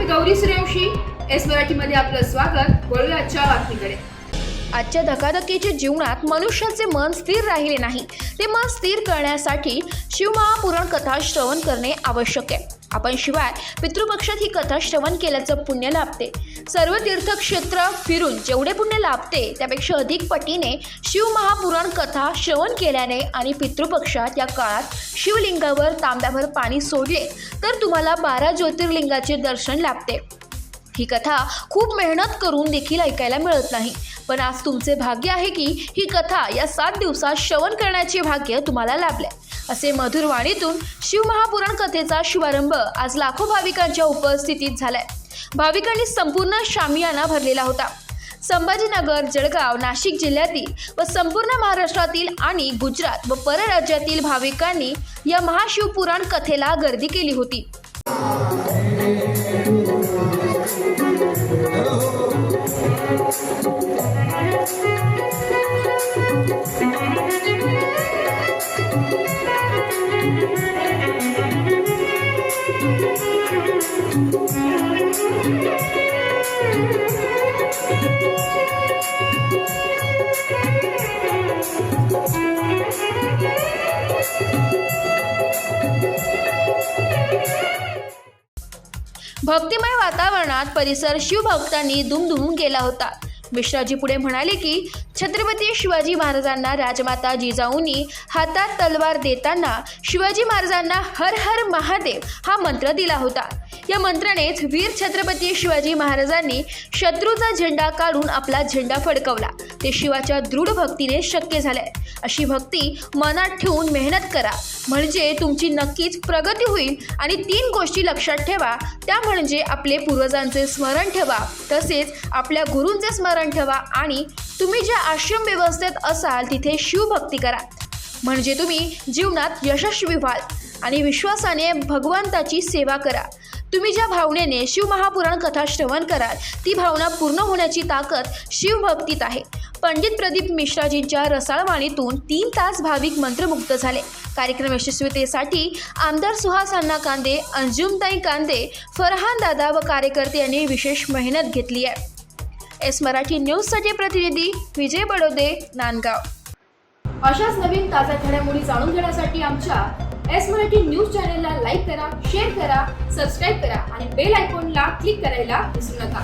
Gauri Suryavanshi. S मराठीमध्ये आपलं स्वागत. वळूया आजच्या बातमीकडे. आजच्या धकाधकीच्या जीवनात मनुष्याचे मन स्थिर राहिले नाही. ते मन स्थिर करण्यासाठी शिवमहापुराण कथा श्रवण करणे आवश्यक आहे. आपण शिवाय पितृपक्षात ही कथा श्रवण केल्याचं पुण्य लाभते. सर्व तीर्थक्षेत्र फिरून जेवढे पुण्य लाभते त्यापेक्षा अधिक पटीने शिवमहापुराण कथा श्रवण केल्याने आणि पितृपक्षात या काळात शिवलिंगावर तांब्याभर पाणी सोडले तर तुम्हाला 12 ज्योतिर्लिंगाचे दर्शन लाभते. ही कथा खूप मेहनत करून देखील ऐकायला मिळत नाही, पण आज तुमचे भाग्य आहे की ही कथा या 7 दिवसात श्रवण करण्याचे भाग्य तुम्हाला लाभले. असे मधुर वाणीतून शिवमहापुराण कथेचा शुभारंभ आज लाखो भाविकांच्या उपस्थितीत झालाय. भाविकांनी संपूर्ण शामियाना भरलेला होता. संभाजीनगर, जळगाव, नाशिक जिल्ह्यातील व संपूर्ण महाराष्ट्रातील आणि गुजरात व परराज्यातील भाविकांनी या महाशिवपुराण कथेला गर्दी केली होती. भक्तिमय वातावरणात परिसर शिवभक्तांनी दुमदुमून गेला होता. मिश्राजी पुढे म्हणाले की छत्रपती शिवाजी महाराजांना राजमाता जिजाऊंनी हातात तलवार देताना शिवाजी महाराजांना हर हर महादेव हा मंत्र दिला होता. या मंत्रानेच वीर छत्रपती शिवाजी महाराजांनी शत्रूचा झेंडा काढून आपला झेंडा फडकवला. ते शिवाच्या दृढ भक्तीने शक्य झाले. अशी भक्ती मनात ठेवून मेहनत करा, म्हणजे तुमची नक्कीच प्रगती होईल. आणि 3 गोष्टी लक्षात ठेवा, त्या म्हणजे आपले पूर्वजांचे स्मरण ठेवा, तसेच आपल्या गुरूंचे स्मरण ठेवा आणि तुम्ही ज्या आश्रम व्यवस्थेत असाल तिथे शिवभक्ती करा, म्हणजे तुम्ही जीवनात यशस्वी व्हाल. आणि विश्वासाने भगवंताची सेवा करा. तुम्ही ज्या भावनेने शिवमहापुराण कथा श्रवण कराल ती भावना पूर्ण होण्याची ताकद शिवभक्तीत आहे. पंडित प्रदीप मिश्राजींच्या रसाळ वाणीतून 3 तास भाविक मंत्रमुग्ध झाले. कार्यक्रम यशस्वीतेसाठी आमदार सुहास अण्णा कांदे, अंजुमताई कांदे, फरहान दादा व कार्यकर्ते यांनी विशेष मेहनत घेतली आहे. एस मराठी न्यूजसाठी प्रतिनिधी विजय बडोदे, नांदगाव. अशाच नवीन ताज्या घडामोडी जाणून घेण्यासाठी आमच्या एस मराठी न्यूज चॅनलला लाईक करा, शेअर करा, सबस्क्राईब करा आणि बेल आयकॉनला क्लिक करायला विसरू नका.